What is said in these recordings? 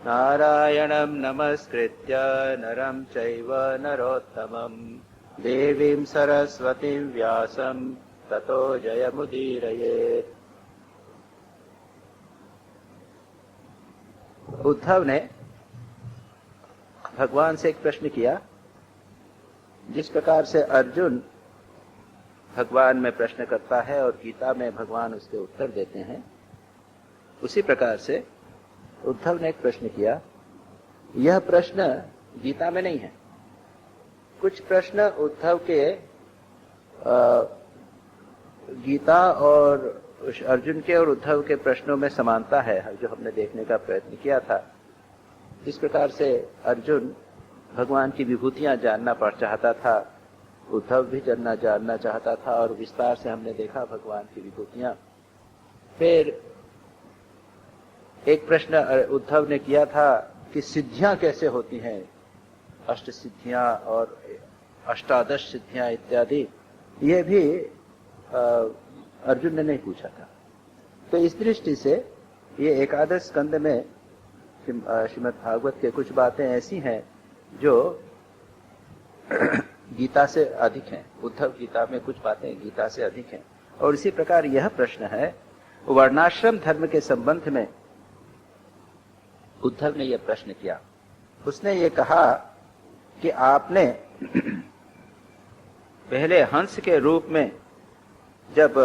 नारायणं नमस्कृत्य नरं चैव नरोत्तमं देवीं सरस्वतीं व्यासं ततो जयमुदीरयेत्। उद्धव ने भगवान से एक प्रश्न किया। जिस प्रकार से अर्जुन भगवान में प्रश्न करता है और गीता में भगवान उसके उत्तर देते हैं, उसी प्रकार से उद्धव ने एक प्रश्न किया। यह प्रश्न गीता में नहीं है। कुछ प्रश्न उद्धव के गीता और अर्जुन के और उद्धव के प्रश्नों में समानता है, जो हमने देखने का प्रयत्न किया था। इस प्रकार से अर्जुन भगवान की विभूतियां जानना चाहता था, उद्धव भी जानना चाहता था, और विस्तार से हमने देखा भगवान की विभूतियां। फिर एक प्रश्न उद्धव ने किया था कि सिद्धियां कैसे होती हैं, अष्ट सिद्धियां और अष्टादश सिद्धियां इत्यादि, ये भी अर्जुन ने नहीं पूछा था। तो इस दृष्टि से ये एकादश स्कंद में श्रीमद् भागवत के कुछ बातें ऐसी हैं जो गीता से अधिक हैं। उद्धव गीता में कुछ बातें गीता से अधिक हैं। और इसी प्रकार यह प्रश्न है, वर्णाश्रम धर्म के संबंध में उद्धव ने यह प्रश्न किया। उसने ये कहा कि आपने पहले हंस के रूप में जब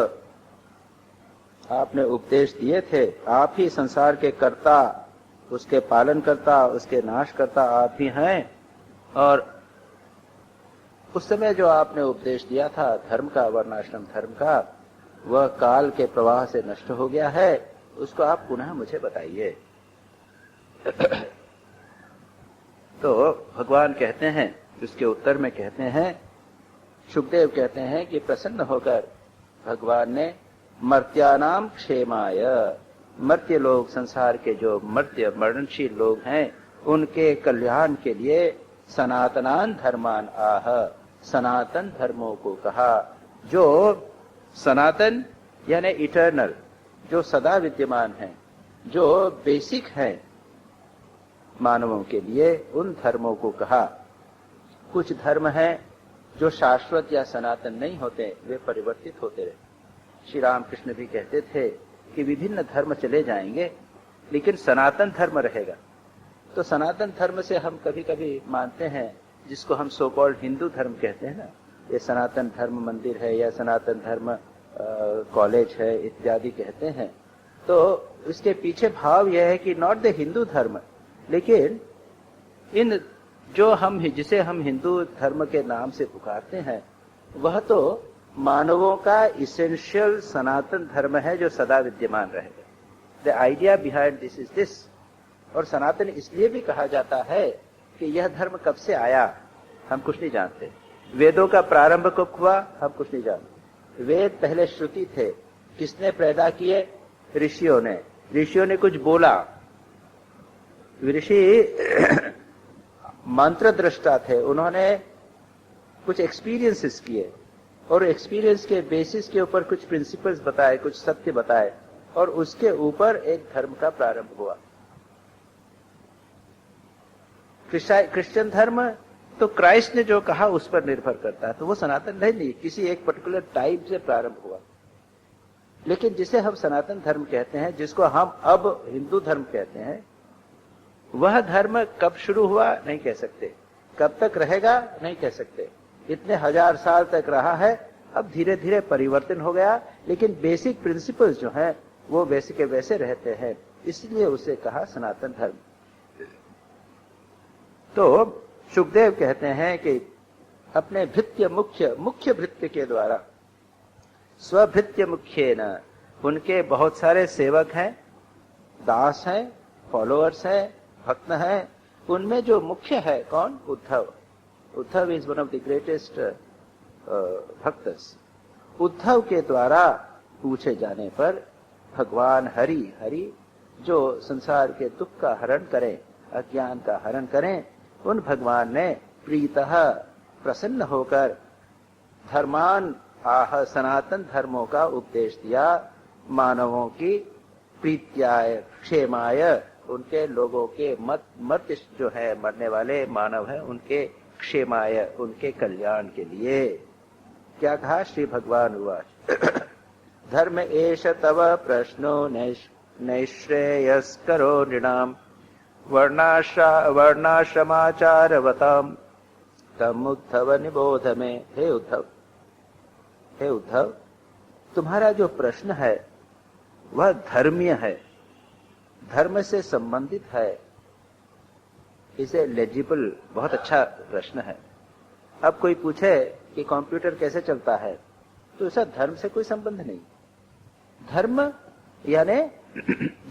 आपने उपदेश दिए थे, आप ही संसार के कर्ता, उसके पालन करता, उसके नाश करता आप ही हैं। और उस समय जो आपने उपदेश दिया था धर्म का, वर्णाश्रम धर्म का, वह काल के प्रवाह से नष्ट हो गया है। उसको आप पुनः मुझे बताइए। तो भगवान कहते हैं, उसके उत्तर में कहते हैं, सुखदेव कहते हैं कि प्रसन्न होकर भगवान ने मर्त्यानाम क्षेमाय, मर्त्य लोग, संसार के जो मर्त्य मरणशील लोग हैं, उनके कल्याण के लिए सनातनान धर्मान आह, सनातन धर्मों को कहा। जो सनातन यानी इटर्नल, जो सदा विद्यमान हैं, जो बेसिक हैं मानवों के लिए, उन धर्मों को कहा। कुछ धर्म हैं जो शाश्वत या सनातन नहीं होते, वे परिवर्तित होते रहे। श्री रामकृष्ण भी कहते थे कि विभिन्न धर्म चले जाएंगे लेकिन सनातन धर्म रहेगा। तो सनातन धर्म से हम कभी कभी मानते हैं, जिसको हम सो कॉल्ड हिंदू धर्म कहते हैं ना, ये सनातन धर्म मंदिर है या सनातन धर्म कॉलेज है इत्यादि कहते हैं। तो इसके पीछे भाव यह है कि नॉट द हिंदू धर्म, लेकिन इन जो हम, जिसे हम हिंदू धर्म के नाम से पुकारते हैं, वह तो मानवों का इसेंशियल सनातन धर्म है जो सदा विद्यमान रहेगा। The idea behind this is this. और सनातन इसलिए भी कहा जाता है कि यह धर्म कब से आया हम कुछ नहीं जानते। वेदों का प्रारंभ कब हुआ हम कुछ नहीं जानते। वेद पहले श्रुति थे, किसने पैदा किए? ऋषियों ने। ऋषियों ने कुछ बोला, ऋषि मंत्र दृष्टा थे, उन्होंने कुछ एक्सपीरियंसेस किए और एक्सपीरियंस के बेसिस के ऊपर कुछ प्रिंसिपल्स बताए, कुछ सत्य बताए, और उसके ऊपर एक धर्म का प्रारंभ हुआ। क्रिश्चियन धर्म तो क्राइस्ट ने जो कहा उस पर निर्भर करता है, तो वो सनातन नहीं, किसी एक पर्टिकुलर टाइप से प्रारंभ हुआ। लेकिन जिसे हम सनातन धर्म कहते हैं, जिसको हम अब हिंदू धर्म कहते हैं, वह धर्म कब शुरू हुआ नहीं कह सकते, कब तक रहेगा नहीं कह सकते। इतने हजार साल तक रहा है, अब धीरे धीरे परिवर्तन हो गया, लेकिन बेसिक प्रिंसिपल्स जो हैं वो वैसे के वैसे रहते हैं, इसलिए उसे कहा सनातन धर्म। तो सुखदेव कहते हैं कि अपने भृत्य मुख्य भृत्य के द्वारा, स्वभृत्य मुख्येन, उनके बहुत सारे सेवक हैं, दास हैं, फॉलोअर्स हैं, भक्त हैं। उनमें जो मुख्य है कौन? Uddhav. Uddhav is one of the greatest भक्तस। उद्धव के द्वारा पूछे जाने पर भगवान हरि जो संसार के दुख का हरण करें, अज्ञान का हरण करें, उन भगवान ने प्रीतः प्रसन्न होकर धर्मान आह, सनातन धर्मों का उपदेश दिया, मानवों की प्रीत्याय क्षेमाय, उनके लोगों के मर्त्य जो है, मरने वाले मानव है, उनके क्षेमाय, उनके कल्याण के लिए। क्या कहा श्री भगवान उवाच धर्म एष तव प्रश्नो नैश्रेयस्करो नृणाम वर्णाश्रमाचारवताम तम उद्धव निबोध में। हे उद्धव, तुम्हारा जो प्रश्न है वह धर्मीय है, धर्म से संबंधित है, इसे लेजिबल, बहुत अच्छा प्रश्न है। अब कोई पूछे कि कंप्यूटर कैसे चलता है, तो इसका धर्म से कोई संबंध नहीं। धर्म यानी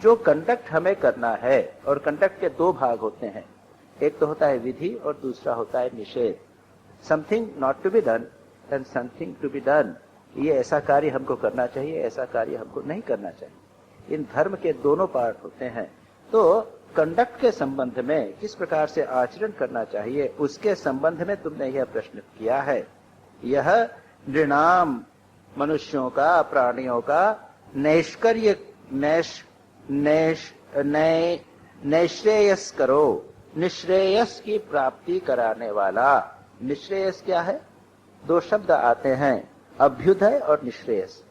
जो कंडक्ट हमें करना है, और कंडक्ट के दो भाग होते हैं, एक तो होता है विधि और दूसरा होता है निषेध। Something not to be done and something to be done. ये ऐसा कार्य हमको करना चाहिए, ऐसा कार्य हमको नहीं करना चाहिए। इन धर्म के दोनों पार्ट होते हैं। तो कंडक्ट के संबंध में किस प्रकार से आचरण करना चाहिए, उसके संबंध में तुमने यह प्रश्न किया है। यह नृणाम, मनुष्यों का, प्राणियों का नैष्कर्य नैश्रेयस करो, निश्रेयस की प्राप्ति कराने वाला। निश्रेयस क्या है? दो शब्द आते हैं, अभ्युदय और निश्रेयस।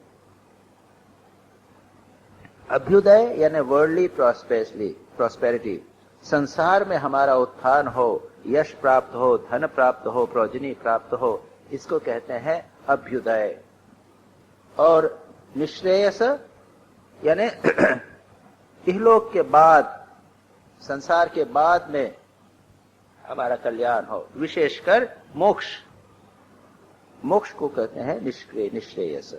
अभ्युदय यानी वर्ल्डली प्रॉस्पेरिटी, संसार में हमारा उत्थान हो, यश प्राप्त हो, धन प्राप्त हो, प्रोजनी प्राप्त हो, इसको कहते हैं अभ्युदय। और निश्रेयस यानी इहलोक के बाद, संसार के बाद में हमारा कल्याण हो, विशेषकर मोक्ष, मोक्ष को कहते हैं निश्रेयस।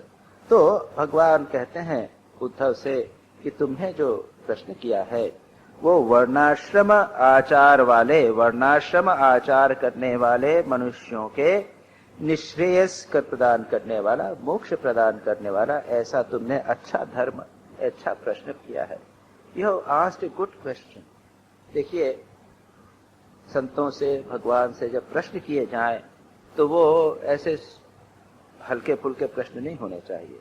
तो भगवान कहते हैं उद्धव से कि तुम्हें जो प्रश्न किया है वो वर्णाश्रम आचार वाले, वर्णाश्रम आचार करने वाले मनुष्यों के निश्रेयस कर प्रदान करने वाला, मोक्ष प्रदान करने वाला, ऐसा तुमने अच्छा धर्म, अच्छा प्रश्न किया है। You asked a good question. देखिए, संतों से, भगवान से जब प्रश्न किए जाएं तो वो ऐसे हल्के फुल्के प्रश्न नहीं होने चाहिए,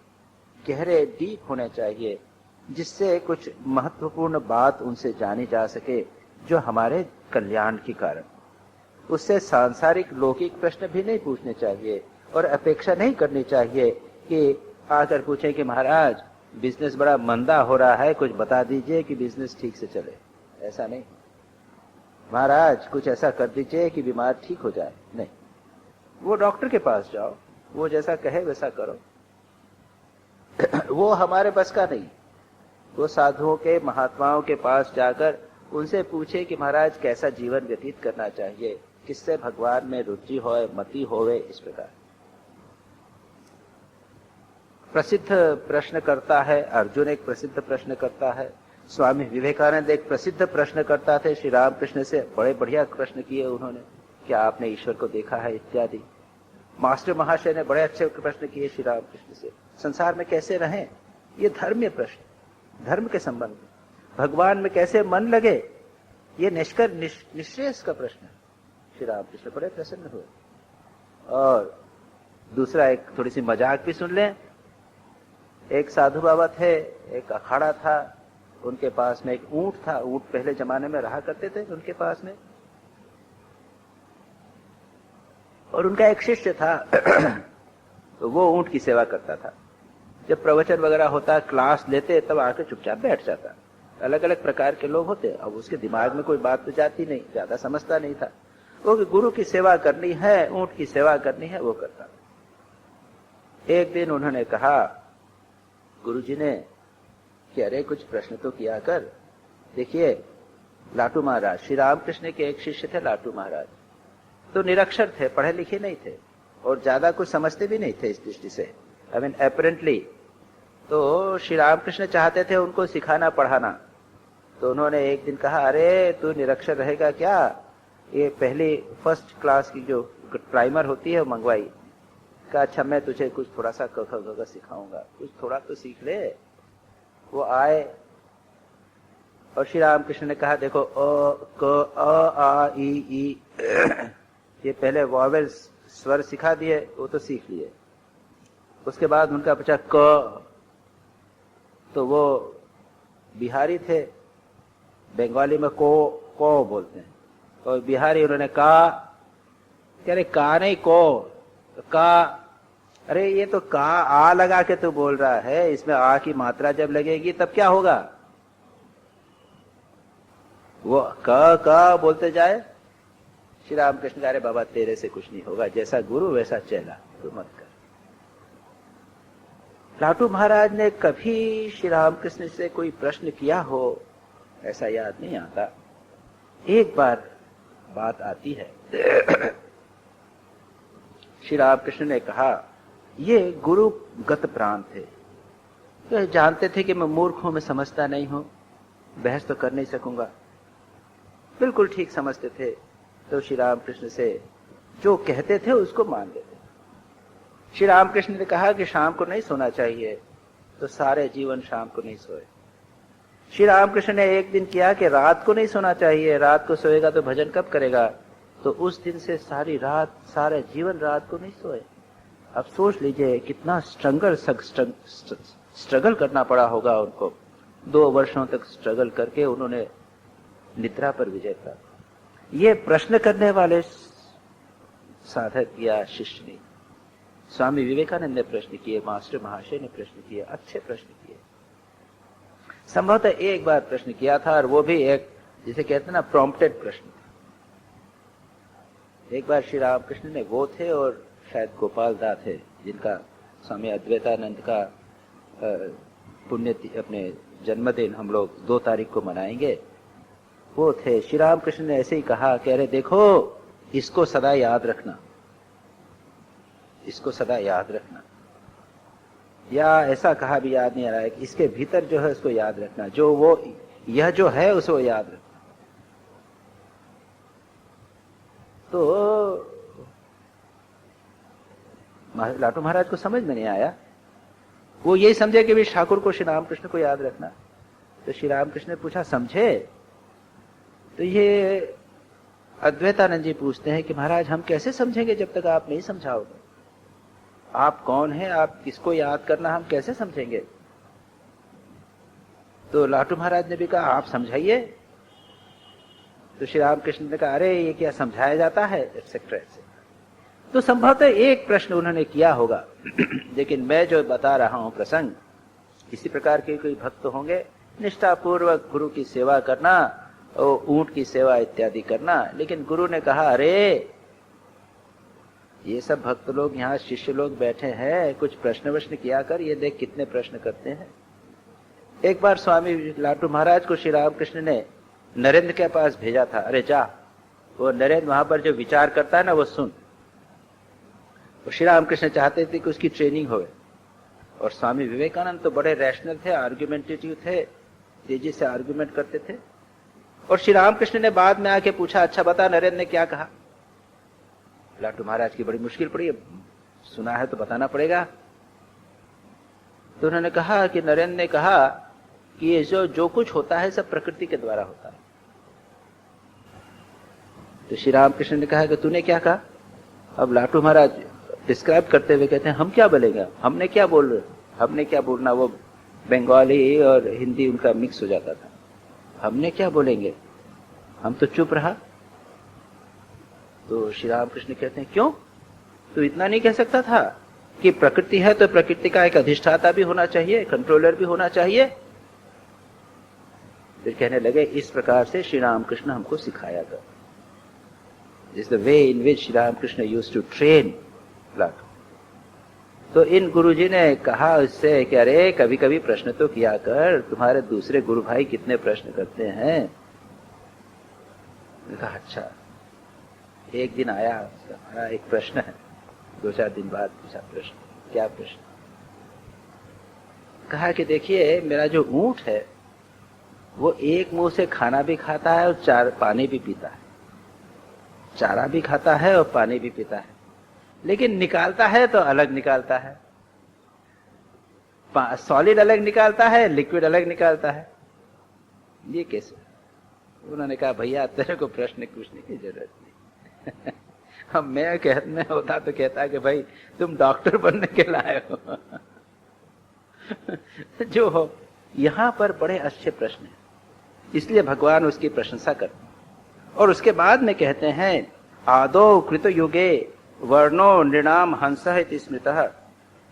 गहरे डीप होने चाहिए, जिससे कुछ महत्वपूर्ण बात उनसे जानी जा सके जो हमारे कल्याण के कारण। उससे सांसारिक लौकिक प्रश्न भी नहीं पूछने चाहिए, और अपेक्षा नहीं करनी चाहिए कि आकर पूछें कि महाराज बिजनेस बड़ा मंदा हो रहा है, कुछ बता दीजिए कि बिजनेस ठीक से चले। ऐसा नहीं, महाराज कुछ ऐसा कर दीजिए कि बीमार ठीक हो जाए। नहीं, वो डॉक्टर के पास जाओ, वो जैसा कहे वैसा करो। वो हमारे बस का नहीं। वो साधुओं के, महात्माओं के पास जाकर उनसे पूछे कि महाराज कैसा जीवन व्यतीत करना चाहिए, किससे भगवान में रुचि होए, मति होवे, इस प्रकार। प्रसिद्ध प्रश्न करता है अर्जुन, एक प्रसिद्ध प्रश्न करता है, स्वामी विवेकानंद एक प्रसिद्ध प्रश्न करता थे श्री रामकृष्ण से, बड़े बढ़िया प्रश्न किए उन्होंने, क्या आपने ईश्वर को देखा है इत्यादि। मास्टर महाशय ने बड़े अच्छे प्रश्न किए श्री रामकृष्ण से, संसार में कैसे रहें, ये धर्मीय प्रश्न, धर्म के संबंध में, भगवान में कैसे मन लगे, ये निश्रेयस का प्रश्न। श्री रामकृष्ण बड़े प्रसन्न हुए। और दूसरा एक थोड़ी सी मजाक भी सुन लें। एक साधु बाबा थे, एक अखाड़ा था, उनके पास में एक ऊंट था। ऊंट पहले जमाने में रहा करते थे उनके पास में, और उनका एक शिष्य था तो वो ऊंट की सेवा करता था। जब प्रवचन वगैरह होता, क्लास लेते, तब आके चुपचाप बैठ जाता। अलग अलग प्रकार के लोग होते, अब उसके दिमाग में कोई बात तो जाती नहीं, ज्यादा समझता नहीं था। वो गुरु की सेवा करनी है, ऊंट की सेवा करनी है, वो करता। एक दिन उन्होंने कहा गुरुजी ने कि अरे कुछ प्रश्न तो किया कर। देखिए, लाटू महाराज, श्री रामकृष्ण के एक शिष्य थे लाटू महाराज, तो निरक्षर थे, पढ़े लिखे नहीं थे, और ज्यादा कुछ समझते भी नहीं थे इस दृष्टि से, आई मीन अपेरेंटली। तो श्री रामकृष्ण चाहते थे उनको सिखाना पढ़ाना। तो उन्होंने एक दिन कहा, अरे तू निरक्षर रहेगा क्या, ये पहली फर्स्ट क्लास की जो प्राइमर होती है मंगवाई। कहा अच्छा मैं तुझे कुछ थोड़ा सा क ख ग सिखाऊंगा, कुछ थोड़ा तो सीख ले। वो आए और श्री रामकृष्ण ने कहा देखो अ क अ आ ई ये पहले वॉवेल स्वर सिखा दिए, वो तो सीख लिए। उसके बाद उनका बचा क, तो वो बिहारी थे, बंगाली में को बोलते हैं, और बिहारी उन्होंने का, कह रहे का नहीं को, का। अरे ये तो का आ लगा के तो बोल रहा है, इसमें आ की मात्रा जब लगेगी तब क्या होगा? वो का बोलते जाए। श्री रामकृष्ण कह रहे बाबा तेरे से कुछ नहीं होगा, जैसा गुरु वैसा चेला, तू मत कर। लाटू महाराज ने कभी श्री रामकृष्ण से कोई प्रश्न किया हो ऐसा याद नहीं आता। एक बार बात आती है, श्री रामकृष्ण ने कहा, ये गुरुगत प्राण थे, तो जानते थे कि मैं मूर्ख हूं, मैं समझता नहीं हूं, बहस तो कर नहीं सकूंगा, बिल्कुल ठीक समझते थे। तो श्री रामकृष्ण से जो कहते थे उसको मान लेते। श्री रामकृष्ण ने कहा कि शाम को नहीं सोना चाहिए, तो सारे जीवन शाम को नहीं सोए। श्री रामकृष्ण ने एक दिन किया कि रात को नहीं सोना चाहिए, रात को सोएगा तो भजन कब करेगा, तो उस दिन से सारी रात, सारे जीवन रात को नहीं सोए। अब सोच लीजिए कितना स्ट्रगल करना पड़ा होगा उनको। 2 वर्षों तक स्ट्रगल करके उन्होंने निद्रा पर विजय प्राप्त। ये प्रश्न करने वाले साधक या शिष्य ने, स्वामी विवेकानंद ने प्रश्न किए, मास्टर महाशय ने प्रश्न किए, अच्छे प्रश्न किए। संभवतः एक बार प्रश्न किया था, और वो भी एक जिसे कहते हैं ना प्रॉम्प्टेड प्रश्न। एक बार श्री रामकृष्ण ने, वो थे और शायद गोपाल दा थे, जिनका स्वामी अद्वैतानंद का पुण्य अपने जन्मदिन हम लोग 2 तारीख को मनाएंगे, वो थे। श्री रामकृष्ण ने ऐसे ही कहा, कह रहे देखो इसको सदा याद रखना, इसको सदा याद रखना, या ऐसा कहा भी याद नहीं आ रहा है कि इसके भीतर जो है उसको याद रखना, जो वो यह जो है उसको याद रखना। तो लाटू महाराज को समझ में नहीं आया, वो यही समझे कि भी ठाकुर को, श्री रामकृष्ण को याद रखना। तो श्री रामकृष्ण ने पूछा समझे? तो ये अद्वैतानंद जी पूछते हैं कि महाराज हम कैसे समझेंगे जब तक आप नहीं समझाओगे? आप कौन हैं, आप किसको याद करना हम कैसे समझेंगे? तो लाटू महाराज ने भी कहा आप समझाइए। तो श्री रामकृष्ण ने कहा अरे ये क्या समझाया जाता है, एक्सेट्रा एक्सेट्रा। तो संभवतः एक प्रश्न उन्होंने किया होगा, लेकिन मैं जो बता रहा हूं प्रसंग, इसी प्रकार के कोई भक्त होंगे, निष्ठापूर्वक गुरु की सेवा करना, ऊंट की सेवा इत्यादि करना। लेकिन गुरु ने कहा अरे ये सब भक्त लोग यहाँ, शिष्य लोग बैठे हैं, कुछ प्रश्न वश्न किया कर, ये देख कितने प्रश्न करते हैं। एक बार स्वामी लाटू महाराज को श्री रामकृष्ण ने नरेंद्र के पास भेजा था, अरे जा वो नरेंद्र वहां पर जो विचार करता है ना वो सुन। और श्री रामकृष्ण चाहते थे कि उसकी ट्रेनिंग होवे। और स्वामी विवेकानंद तो बड़े रैशनल थे, आर्ग्यूमेंटेटिव थे, तेजी से आर्ग्यूमेंट करते थे। और श्री रामकृष्ण ने बाद में आके पूछा अच्छा बता नरेंद्र ने क्या कहा। लाटू महाराज की बड़ी मुश्किल पड़ी, सुना है तो बताना पड़ेगा। तो उन्होंने कहा कि नरेंद्र ने कहा कि ये जो कुछ होता है सब प्रकृति के द्वारा होता है। तो श्री रामकृष्ण ने कहा कि तूने क्या कहा? अब लाटू महाराज डिस्क्राइब करते हुए कहते हैं हम क्या बोलेंगे, हमने क्या बोल रहे, हमने क्या बोलना, वो बंगाली और हिंदी उनका मिक्स हो जाता था। हमने क्या बोलेंगे, हम तो चुप रहा। तो श्री रामकृष्ण कहते हैं क्यों, तो इतना नहीं कह सकता था कि प्रकृति है तो प्रकृति का एक अधिष्ठाता भी होना चाहिए, कंट्रोलर भी होना चाहिए। फिर कहने लगे इस प्रकार से श्री रामकृष्ण हमको सिखाया था। This is the way in which Shri Ramakrishna used to train Lato. तो इन गुरुजी ने कहा उससे कि अरे कभी कभी प्रश्न तो किया कर, तुम्हारे दूसरे गुरु भाई कितने प्रश्न करते हैं। कहा अच्छा। एक दिन आया, हमारा एक प्रश्न है, 2-4 दिन बाद पूछा प्रश्न, क्या प्रश्न? कहा कि देखिए मेरा जो ऊंट है वो एक मुंह से खाना भी खाता है और पानी भी पीता है, चारा भी खाता है और पानी भी पीता है, लेकिन निकालता है तो अलग निकालता है, सॉलिड अलग निकालता है, लिक्विड अलग निकालता है, ये कैसे? उन्होंने कहा भैया तेरे को प्रश्न पूछने की जरूरत नहीं। अब मैं कहने होता तो कहता कि भाई तुम डॉक्टर बनने के लाए हो। जो हो, यहां पर बड़े अच्छे प्रश्न हैं। इसलिए भगवान उसकी प्रशंसा करते हैं। और उसके बाद में कहते हैं आदौ कृत युगे वर्णो नृणाम हंसः इति स्मृतः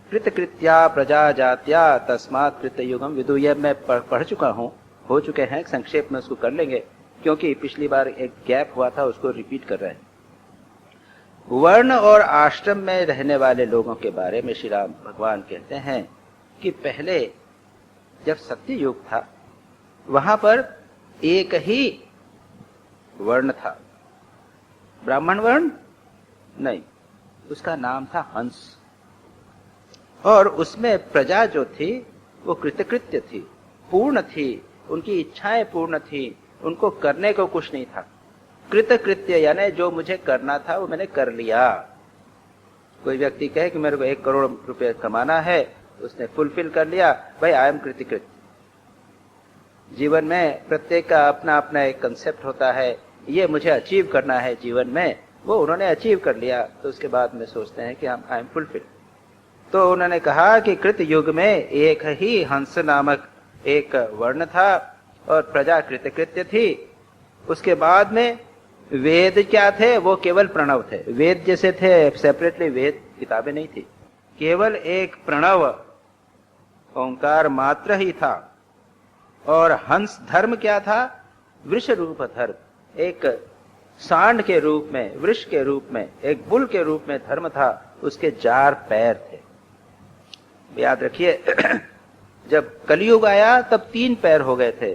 कृतकृत्या प्रजा जात्या तस्मात् कृत युगम विदु। यह मैं पढ़ चुका हूँ, हो चुके हैं, संक्षेप में उसको कर लेंगे क्योंकि पिछली बार एक गैप हुआ था, उसको रिपीट कर रहे हैं। वर्ण और आश्रम में रहने वाले लोगों के बारे में श्री राम भगवान कहते हैं कि पहले जब सत्य युग था वहां पर एक ही वर्ण था, ब्राह्मण वर्ण नहीं, उसका नाम था हंस। और उसमें प्रजा जो थी वो कृतकृत्य थी, पूर्ण थी, उनकी इच्छाएं पूर्ण थी, उनको करने को कुछ नहीं था। कृतकृत्य यानी जो मुझे करना था वो मैंने कर लिया। कोई व्यक्ति कहे कि मेरे को 1 करोड़ रुपए कमाना है, उसने फुलफिल कर लिया, भाई आई एम कृतकृत्य। जीवन में प्रत्येक का अपना अपना एक कंसेप्ट होता है, ये मुझे अचीव करना है जीवन में, वो उन्होंने अचीव कर लिया, तो उसके बाद में सोचते हैं कि हम आई एम फुलफिल। तो उन्होंने कहा कि कृत युग में एक ही हंस नामक एक वर्ण था और प्रजा कृतकृत्य थी। उसके बाद में वेद क्या थे, वो केवल प्रणव थे। वेद जैसे थे सेपरेटली वेद किताबें नहीं थी, केवल एक प्रणव ओंकार मात्र ही था। और हंस धर्म क्या था, वृष रूप धर्म, एक सांड के रूप में, वृष के रूप में, एक बुल के रूप में धर्म था। उसके 4 पैर थे। याद रखिए जब कलयुग आया तब 3 पैर हो गए थे,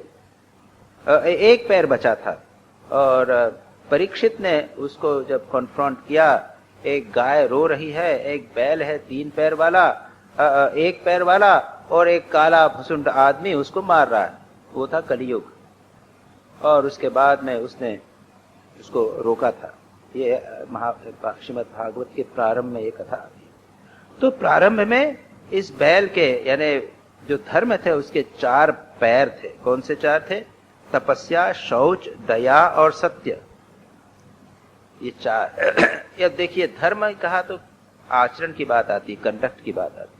1 पैर बचा था। और परीक्षित ने उसको जब कॉन्फ्रंट किया, एक गाय रो रही है, एक बैल है 3 पैर वाला, 1 पैर वाला, और एक काला भुसुंड आदमी उसको मार रहा है, वो था कलयुग। और उसके बाद में उसने उसको रोका था। ये श्रीमद् भागवत के प्रारंभ में ये कथा आती है। तो प्रारंभ में इस बैल के यानी जो धर्म थे उसके 4 पैर थे। कौन से 4 थे, तपस्या, शौच, दया और सत्य, ये 4। या देखिए धर्म कहा तो आचरण की बात आती, कंडक्ट की बात आती।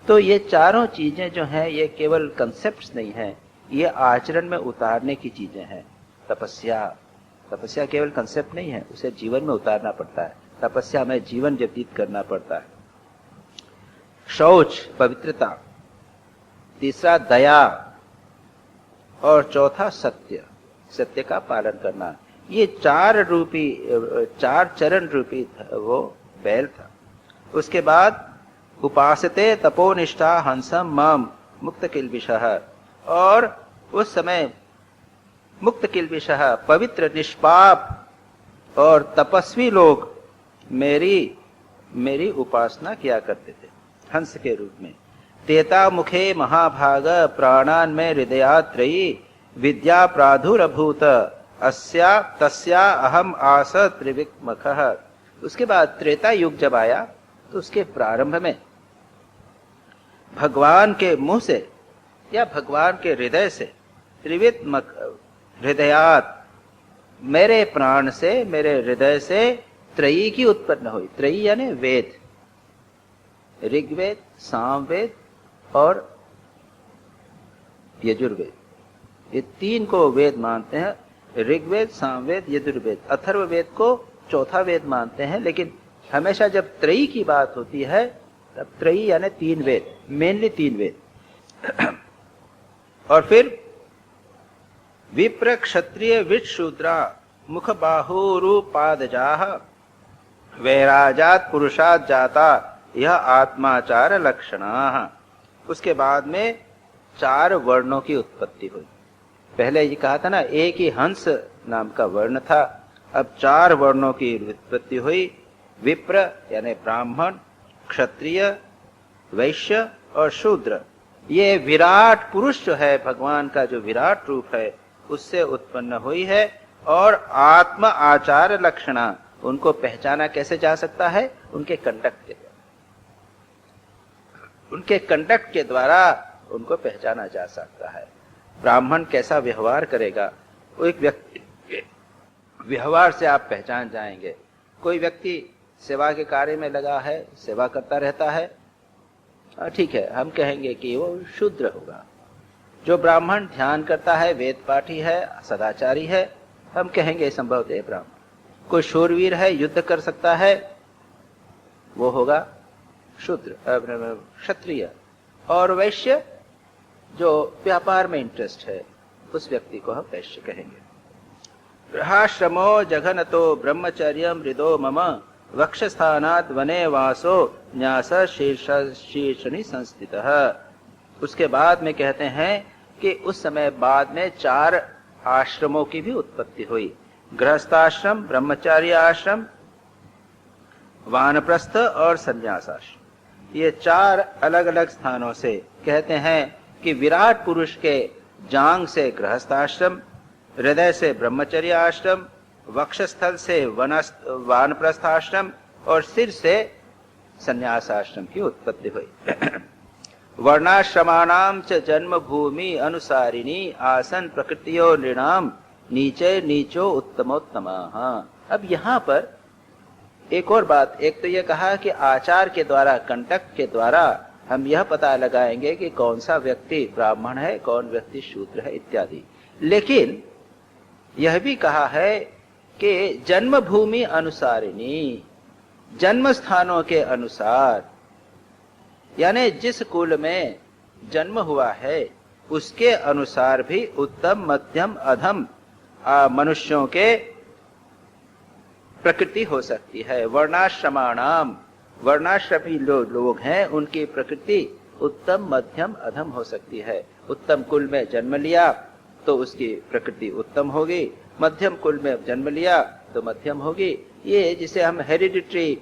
तो ये चारों चीजें जो हैं ये केवल कंसेप्ट्स नहीं हैं, ये आचरण में उतारने की चीजें हैं। तपस्या केवल कंसेप्ट नहीं है, उसे जीवन में उतारना पड़ता है। तपस्या में जीवन व्यतीत करना पड़ता है। शौच पवित्रता, तीसरा दया, और चौथा सत्य, सत्य का पालन करना। ये 4 चरण रूपी वो बैल था। उसके बाद उपासते तपोनिष्ठा हंसम मम मुक्त किल्बिषः, और उस समय मुक्त किल्बिषः पवित्र निष्पाप और तपस्वी लोग मेरी उपासना किया करते थे हंस के रूप में। तेता मुखे महाभाग प्राणान में हृदयात्रयी विद्या प्रादुरभूत अस्या तस्या अहम आस त्रिविक्मखः। उसके बाद त्रेता युग जब आया तो उसके प्रारंभ में भगवान के मुंह से या भगवान के हृदय से, त्रिविक्मख हृदयात, मेरे प्राण से, मेरे हृदय से त्रयी की उत्पन्न हुई। त्रयी यानी वेद, ऋग्वेद, सामवेद और यजुर्वेद, ये 3 को वेद मानते हैं। ऋग्वेद, सामवेद, यजुर्वेद। अथर्ववेद को चौथा वेद मानते हैं, लेकिन हमेशा जब त्रयी की बात होती है तब त्रयी यानी 3 वेद, मेनली 3 वेद। और फिर विप्र क्षत्रिय विट शूद्रा मुख बाहुरूपादजाः वैराजात पुरुषात जाता यह आत्माचार लक्षणाः। उसके बाद में 4 वर्णों की उत्पत्ति हुई। पहले ये कहा था ना एक ही हंस नाम का वर्ण था, अब 4 वर्णों की उत्पत्ति हुई। विप्र यानी ब्राह्मण, क्षत्रिय, वैश्य और शूद्र। ये विराट पुरुष जो है, भगवान का जो विराट रूप है उससे उत्पन्न हुई है। और आत्म आचार लक्षणा, उनको पहचाना कैसे जा सकता है, उनके कंडक्ट के द्वारा। उनके कंडक्ट के द्वारा उनको पहचाना जा सकता है। ब्राह्मण कैसा व्यवहार करेगा, वो एक व्यक्ति के व्यवहार से आप पहचान जाएंगे। कोई व्यक्ति सेवा के कार्य में लगा है, सेवा करता रहता है, ठीक है, हम कहेंगे कि वो शूद्र होगा। जो ब्राह्मण ध्यान करता है, वेद पाठी है, सदाचारी है, हम कहेंगे संभवतः ब्राह्मण। कोई शूरवीर है, युद्ध कर सकता है, वो होगा शूद्र, क्षत्रिय। और वैश्य जो व्यापार में इंटरेस्ट है, उस व्यक्ति को हम वैश्य कहेंगे। गृहाश्रमो जघनतो ब्रह्मचर्य मृदो मम वक्षस्थानात् वने वासो न्यास शीर्षणि संस्थितः। उसके बाद में कहते हैं कि उस समय बाद में 4 आश्रमों की भी उत्पत्ति हुई। गृहस्थाश्रम, ब्रह्मचार्य आश्रम, वानप्रस्थ और संन्यासाश्रम। ये 4 अलग अलग स्थानों से कहते हैं कि विराट पुरुष के जांग से गृहस्थाश्रम, हृदय से ब्रह्मचर्य आश्रम, वक्षस्थल से वानप्रस्थ आश्रम और सिर से संन्यास आश्रम की उत्पत्ति हुई। वर्णाश्रमाणाम च जन्म भूमि अनुसारिणी आसन प्रकृतियो नृणाम नीचे नीचो उत्तमोत्तमः। अब यहाँ पर एक और बात, एक तो ये कहा कि आचार के द्वारा, कंडक्ट के द्वारा हम यह पता लगाएंगे कि कौन सा व्यक्ति ब्राह्मण है, कौन व्यक्ति शूद्र है इत्यादि। लेकिन यह भी कहा है कि जन्मभूमि अनुसारिणी, जन्म स्थानों के अनुसार, यानी जिस कुल में जन्म हुआ है उसके अनुसार भी उत्तम, मध्यम, अधम मनुष्यों के प्रकृति हो सकती है। वर्णाश्रमाणाम, वर्णाश्रमी लोग हैं, उनकी प्रकृति उत्तम, मध्यम, अधम हो सकती है। उत्तम कुल में जन्म लिया तो उसकी प्रकृति उत्तम होगी, मध्यम कुल में जन्म लिया तो मध्यम होगी। ये जिसे हम हेरिडिटरी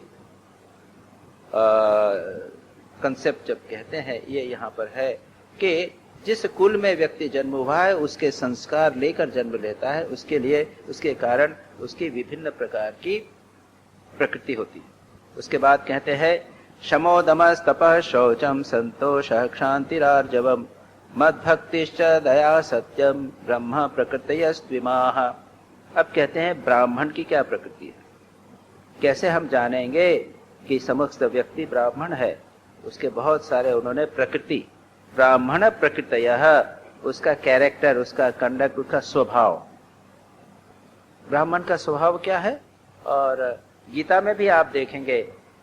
कंसेप्ट जब कहते हैं, ये यहाँ पर है कि जिस कुल में व्यक्ति जन्म हुआ है उसके संस्कार लेकर जन्म लेता है, उसके लिए, उसके कारण उसकी विभिन्न प्रकार की प्रकृति होती है। उसके बाद कहते हैं शमो दमस तपः शौचम संतोषः क्षान्तिरार्जवम् मद्भक्तिश्च दया सत्यम ब्रह्म प्रकृतयस्त्विमाः। अब कहते हैं ब्राह्मण की क्या प्रकृति है, कैसे हम जानेंगे कि समस्त व्यक्ति ब्राह्मण है। उसके बहुत सारे उन्होंने प्रकृति, ब्राह्मण प्रकृतयः, उसका कैरेक्टर, उसका कंडक्ट, उसका स्वभाव, ब्राह्मण का स्वभाव क्या है। और गीता में भी आप देखेंगे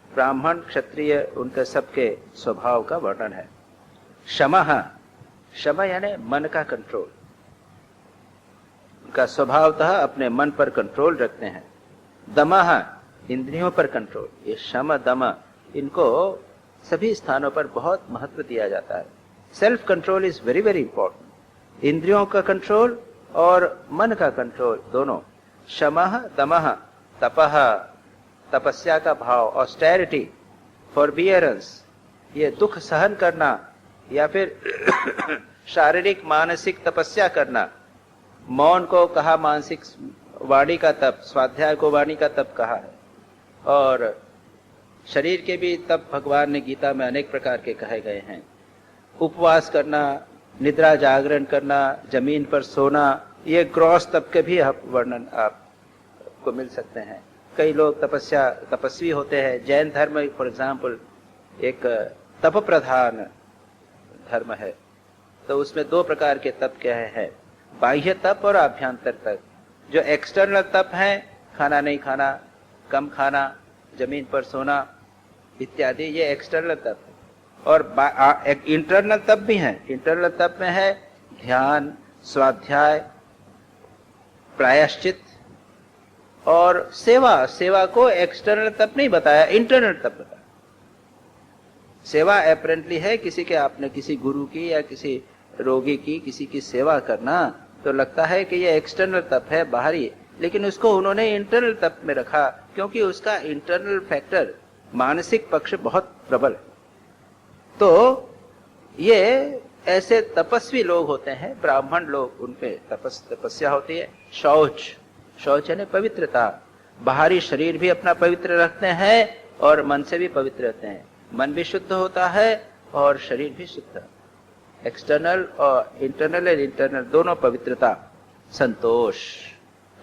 ब्राह्मण, क्षत्रिय, उनके सबके स्वभाव का वर्णन है। शमः, शम यानी मन का कंट्रोल, उनका स्वभावतः अपने मन पर कंट्रोल रखते हैं। दमः, इंद्रियों पर कंट्रोल। ये शम दम, इनको सभी स्थानों पर बहुत महत्व दिया जाता है। Self control is very very important. इंद्रियों का कंट्रोल और मन का कंट्रोल दोनों। शमः दमः। तपः, तपस्या का भाव, ऑस्टेरिटी, फॉरबियरेंस, ये दुख सहन करना या फिर शारीरिक मानसिक तपस्या करना। मौन को कहा मानसिक वाणी का तप, स्वाध्याय को वाणी का तप कहा है। और शरीर के भी तप भगवान ने गीता में अनेक प्रकार के कहे गए हैं। उपवास करना, निद्रा जागरण करना, जमीन पर सोना, ये ग्रॉस तप के भी वर्णन आपको मिल सकते हैं। कई लोग तपस्वी होते हैं। जैन धर्म फॉर एग्जाम्पल एक तप प्रधान धर्म है, तो उसमें 2 प्रकार के तप क्या है, बाह्य तप और आभ्यंतर तप। जो एक्सटर्नल तप है, खाना नहीं खाना, कम खाना, जमीन पर सोना इत्यादि, ये एक्सटर्नल तप है। और एक इंटरनल तप भी है। इंटरनल तप में है ध्यान, स्वाध्याय, प्रायश्चित और सेवा। सेवा को एक्सटर्नल तप नहीं बताया, इंटरनल तप बताया। सेवा एपरेंटली है किसी के, आपने किसी गुरु की या किसी रोगी की, किसी की सेवा करना, तो लगता है कि ये एक्सटर्नल तप है, बाहरी, लेकिन उसको उन्होंने इंटरनल तप में रखा क्योंकि उसका इंटरनल फैक्टर, मानसिक पक्ष बहुत प्रबल है। तो ये ऐसे तपस्वी लोग होते हैं, ब्राह्मण लोग, उनपे तपस्या होती है। शौच, शौच यानी पवित्रता। बाहरी शरीर भी अपना पवित्र रखते हैं और मन से भी पवित्र रहते हैं। मन भी शुद्ध होता है और शरीर भी शुद्ध। एक्सटर्नल और इंटरनल दोनों पवित्रता। संतोष,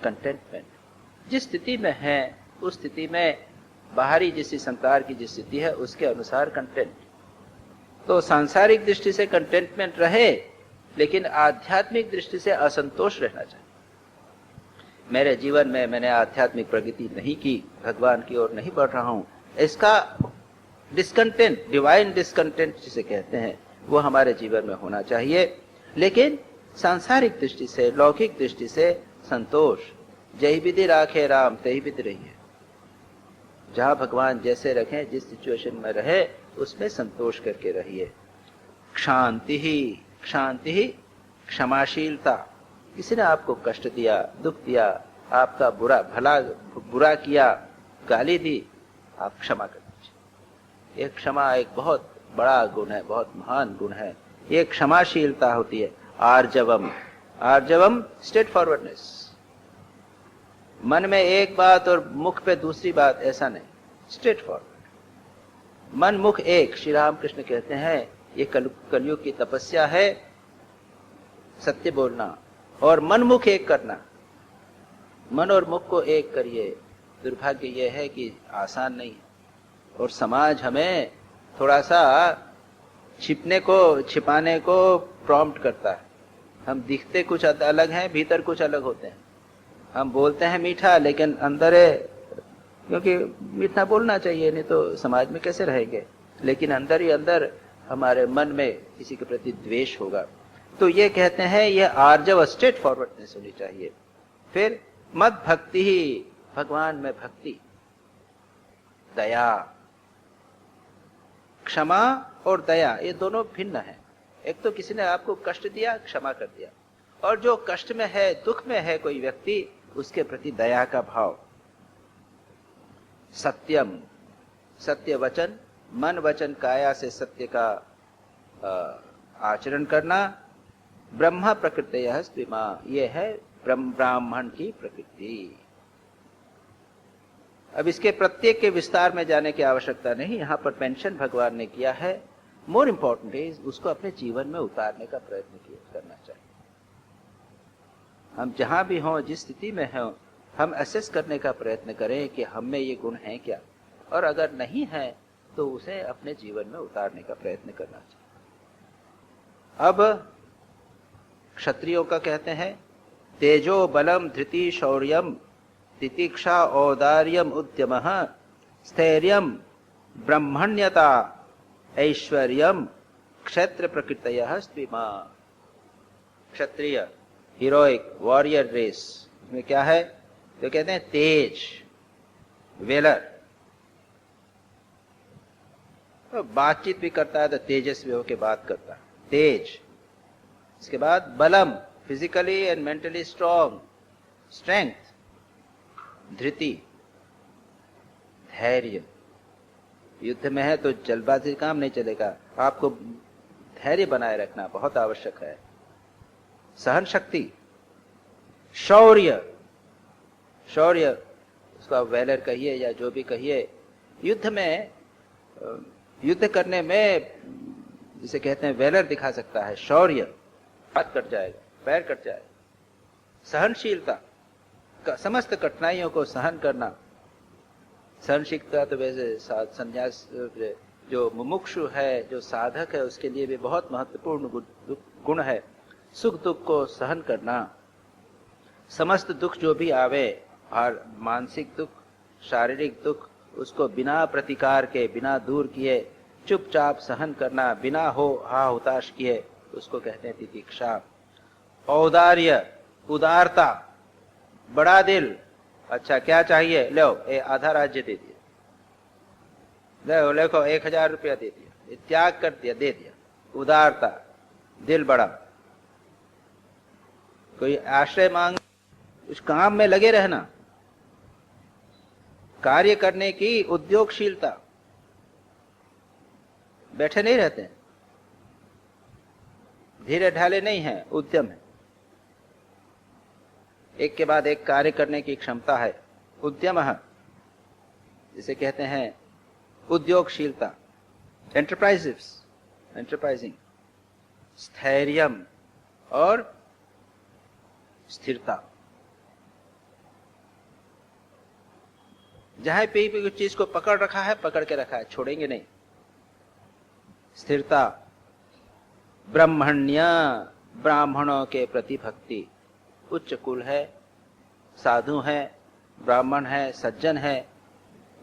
कंटेंटमेंट, जिस स्थिति में है उस स्थिति में, बाहरी जिस संसार की जिस स्थिति है उसके अनुसार कंटेंट। तो सांसारिक दृष्टि से कंटेंटमेंट रहे लेकिन आध्यात्मिक दृष्टि से असंतोष रहना चाहिए। मेरे जीवन में मैंने आध्यात्मिक प्रगति नहीं की, भगवान की ओर नहीं बढ़ रहा हूं, इसका डिस्कंटेंट, डिवाइन डिस्कंटेंट जिसे कहते हैं, वो हमारे जीवन में होना चाहिए। लेकिन सांसारिक दृष्टि से, लौकिक दृष्टि से संतोष, जय विधि राखे राम तही विधि रहिए। जहां भगवान जैसे रखें, जिस सिचुएशन में रहे, उसमें संतोष करके रहिए। शांति ही क्षमाशीलता। किसी ने आपको कष्ट दिया, दुख दिया, आपका बुरा किया, गाली दी, आप क्षमा कर दीजिए। ये क्षमा एक बहुत बड़ा गुण है, बहुत महान गुण है। ये क्षमाशीलता होती है। आर्जवम स्ट्रेट फॉरवर्डनेस। मन में एक बात और मुख पे दूसरी बात, ऐसा नहीं, स्ट्रेट फॉरवर्ड। मन मुख एक। श्री रामकृष्ण कहते हैं ये कलयुग की तपस्या है, सत्य बोलना और मन मुख एक करना। मन और मुख को एक करिए। दुर्भाग्य यह है कि आसान नहीं है, और समाज हमें थोड़ा सा छिपाने को प्रॉम्प्ट करता है। हम दिखते कुछ अलग हैं, भीतर कुछ अलग होते हैं। हम बोलते हैं मीठा, लेकिन अंदर है, क्योंकि मीठा बोलना चाहिए, नहीं तो समाज में कैसे रहेंगे। लेकिन अंदर ही अंदर हमारे मन में किसी के प्रति द्वेष होगा। तो ये कहते हैं ये आर्जव, स्ट्रेट फॉरवर्डनेस होनी चाहिए। फिर मद भक्ति ही, भगवान में भक्ति, दया। क्षमा और दया ये दोनों भिन्न है। एक तो किसी ने आपको कष्ट दिया, क्षमा कर दिया, और जो कष्ट में है, दुख में है कोई व्यक्ति, उसके प्रति दया का भाव। सत्यम, सत्य वचन, मन वचन काया से सत्य का आचरण करना। ब्रह्म प्रकृतयः स्त्विमा, ये है ब्राह्मण की प्रकृति। अब इसके प्रत्येक के विस्तार में जाने की आवश्यकता नहीं, यहां पर मेंशन भगवान ने किया है। मोर इंपॉर्टेंट इज उसको अपने जीवन में उतारने का प्रयत्न करना चाहिए। हम जहां भी हों, जिस स्थिति में हों, हम असेस करने का प्रयत्न करें कि हम में ये गुण है क्या, और अगर नहीं है तो उसे अपने जीवन में उतारने का प्रयत्न करना चाहिए। अब क्षत्रियों का कहते हैं तेजो बलम धृति शौर्यम तितिक्षा औदार्यम उद्यमः स्थैर्यम ब्रह्मण्यता ऐश्वर्यम क्षेत्र प्रकृतयः स्त्विमा। क्षत्रिय, हीरोइक, वॉरियर रेस में क्या है? तो कहते हैं तेज, वेलर। तो बातचीत भी करता है तो तेजस्वी होकर बात करता है, तेज। इसके बाद बलम, physically and mentally strong, strength. धृति, धैर्य। युद्ध में है तो जल्दबाजी काम नहीं चलेगा, आपको धैर्य बनाए रखना बहुत आवश्यक है। सहन शक्ति, शौर्य, शौर्य उसको आप वैलर कहिए या जो भी कहिए। युद्ध में, युद्ध करने में जिसे कहते हैं वैलर दिखा सकता है, शौर्य। हाथ कट जाएगा, पैर कट जाएगा। सहनशीलता, समस्त कठिनाइयों को सहन करना। सहनशीलता तो वैसे संन्यास, जो मुमुक्षु है, जो साधक है, उसके लिए भी बहुत महत्वपूर्ण गुण है। सुख दुख को सहन करना। समस्त दुख जो भी आवे, और मानसिक दुख, शारीरिक दुख, उसको बिना प्रतिकार के, बिना दूर किए चुपचाप सहन करना, बिना हुताश किए, उसको कहते हैं तितिक्षा। औदार्य, उदारता, बड़ा दिल। अच्छा क्या चाहिए, लो ये आधा राज्य दे दिया, लो देखो 1000 रुपया दे दिया, त्याग कर दिया, दे दिया। उदारता, दिल बड़ा। कोई आश्रय मांग, उस काम में लगे रहना, कार्य करने की उद्योगशीलता, बैठे नहीं रहते, धीरे ढाले नहीं है, उद्यम है। एक के बाद एक कार्य करने की क्षमता है, उद्यम है, जिसे कहते हैं उद्योगशीलता, एंटरप्राइजिंग। स्थैर्यम और स्थिरता। जहां पे भी कुछ चीज को पकड़ रखा है, पकड़ के रखा है, छोड़ेंगे नहीं। स्थिरता। ब्रह्मण्य, ब्राह्मणों के प्रति भक्ति, उच्च कुल है, साधु है, ब्राह्मण है, सज्जन है,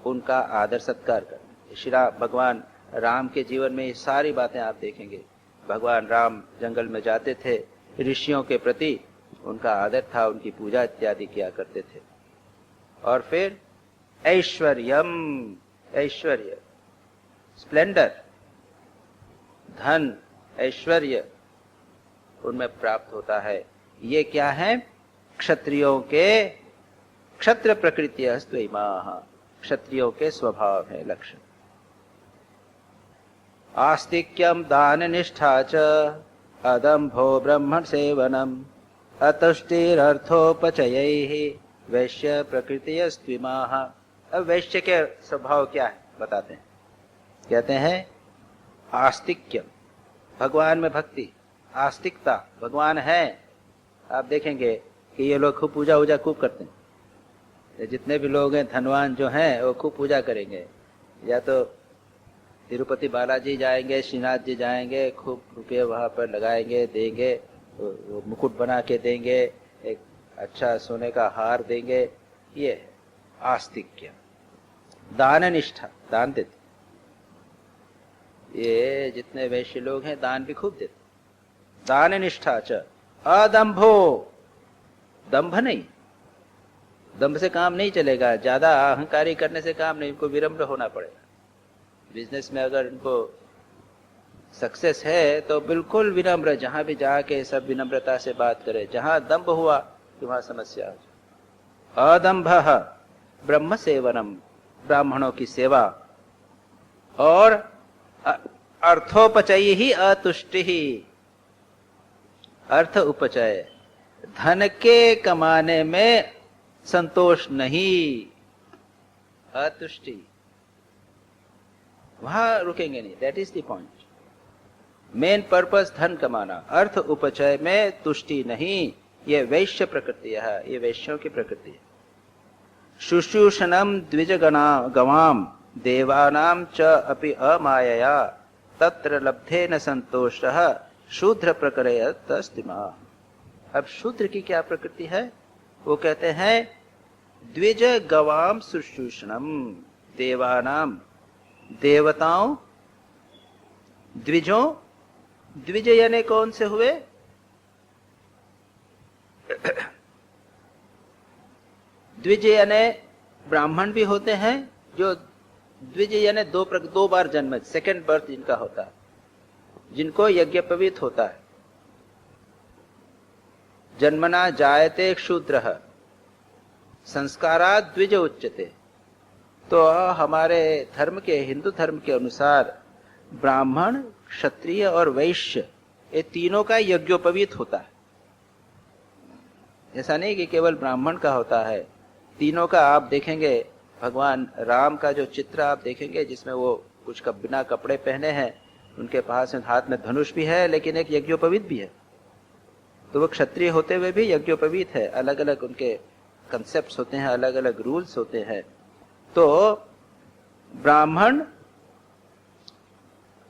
उनका आदर सत्कार करना। श्री भगवान राम के जीवन में ये सारी बातें आप देखेंगे। भगवान राम जंगल में जाते थे, ऋषियों के प्रति उनका आदर था, उनकी पूजा इत्यादि किया करते थे। और फिर ऐश्वर्यम, ऐश्वर्य, स्प्लेंडर, धन, ऐश्वर्य उनमें प्राप्त होता है। ये क्या है? क्षत्रियों के, क्षत्र प्रकृति अस्त्वैमाः, क्षत्रियों के स्वभाव है, लक्षण। आस्तिक्यम दान निष्ठा च अदम्भो ब्रह्मण सेवनम अतुष्टिरर्थोपचयैः वैश्य प्रकृति अस्त्विमाः। अब वैश्य के स्वभाव क्या है बताते हैं। कहते हैं आस्तिक्यम, भगवान में भक्ति, आस्तिकता, भगवान है। आप देखेंगे कि ये लोग खूब पूजा वूजा खूब करते हैं। जितने भी लोग हैं धनवान जो हैं वो खूब पूजा करेंगे, या तो तिरुपति बालाजी जाएंगे, श्रीनाथ जी जाएंगे, खूब रुपये वहाँ पर लगाएंगे, देंगे, वो मुकुट बना के देंगे, एक अच्छा सोने का हार देंगे। ये है आस्तिक्य। दान निष्ठा, दान देते, ये जितने वैश्य लोग हैं दान भी खूब देते। दान निष्ठा च अदम्भो, दंभ नहीं, दंभ से काम नहीं चलेगा, ज्यादा अहंकारी करने से काम नहीं, इनको विनम्र होना पड़ेगा। बिजनेस में अगर इनको सक्सेस है तो बिल्कुल विनम्र, जहां भी जाके सब विनम्रता से बात करे। जहां दंभ हुआ तो वहां समस्या हो जाए। अदम्भः ब्रह्म सेवनम, ब्राह्मणों की सेवा। और अर्थोपचय ही अतुष्टि ही, अर्थ उपचय, धन के कमाने में संतोष नहीं, अतुष्टि, वहां रुकेंगे नहीं। That is the point. Main purpose धन कमाना, अर्थ उपचय में तुष्टि नहीं। ये वैश्य प्रकृति है, ये वैश्यों की प्रकृति है। शुश्रूषणम द्विजगणाम देवानाम च अपि अमायया तत्र लब्धे न संतोषः शूद्र प्रकरयत अस्तिमा। अब शूद्र की क्या प्रकृति है? वो कहते हैं द्विज गवाम शुश्रूषणम, देवानाम, देवताओं, द्विजों, द्विज यानी कौन से हुए? द्विज यानी ब्राह्मण भी होते हैं, जो द्विज यानी दो बार जन्म, सेकंड बर्थ जिनका होता है, जिनको यज्ञोपवीत होता है। जन्मना जायते शूद्रः संस्कारात् द्विज उच्यते। तो हमारे धर्म के, हिंदू धर्म के अनुसार ब्राह्मण, क्षत्रिय और वैश्य, ये तीनों का यज्ञोपवीत होता है। ऐसा नहीं कि केवल ब्राह्मण का होता है, तीनों का। आप देखेंगे भगवान राम का जो चित्र आप देखेंगे, जिसमें वो कुछ बिना कपड़े पहने हैं, उनके पास में हाथ में धनुष भी है, लेकिन एक यज्ञोपवीत भी है। तो वो क्षत्रिय होते हुए भी यज्ञोपवीत है। अलग अलग उनके कंसेप्ट्स होते हैं, अलग अलग रूल्स होते हैं। तो ब्राह्मण,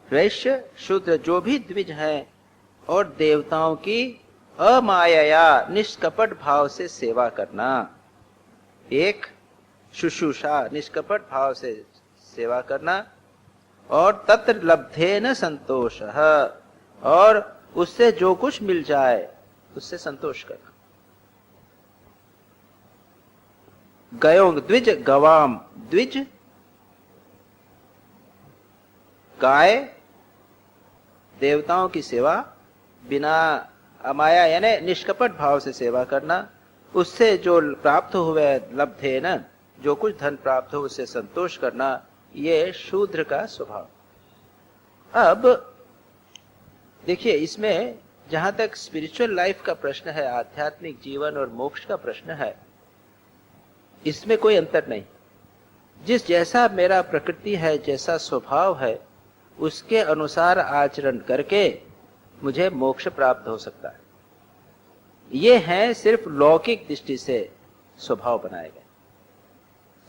वैश्य, शूद्र जो भी द्विज हैं, और देवताओं की अमायया, निष्कपट भाव से सेवा करना। एक शुश्रूषा, निष्कपट भाव से सेवा करना। और तत्र लब्धेन संतोषः, और उससे जो कुछ मिल जाए उससे संतोष करना। गयों, द्विज गवाम, द्विज गाय, देवताओं की सेवा, बिना अमाया यानी निष्कपट भाव से सेवा करना। उससे जो प्राप्त हुए, लब्धे न, जो कुछ धन प्राप्त हो उससे संतोष करना, ये शूद्र का स्वभाव। अब देखिए, इसमें जहां तक स्पिरिचुअल लाइफ का प्रश्न है, आध्यात्मिक जीवन और मोक्ष का प्रश्न है, इसमें कोई अंतर नहीं। जिस जैसा मेरा प्रकृति है, जैसा स्वभाव है, उसके अनुसार आचरण करके मुझे मोक्ष प्राप्त हो सकता है। ये है सिर्फ लौकिक दृष्टि से स्वभाव बनाए गए।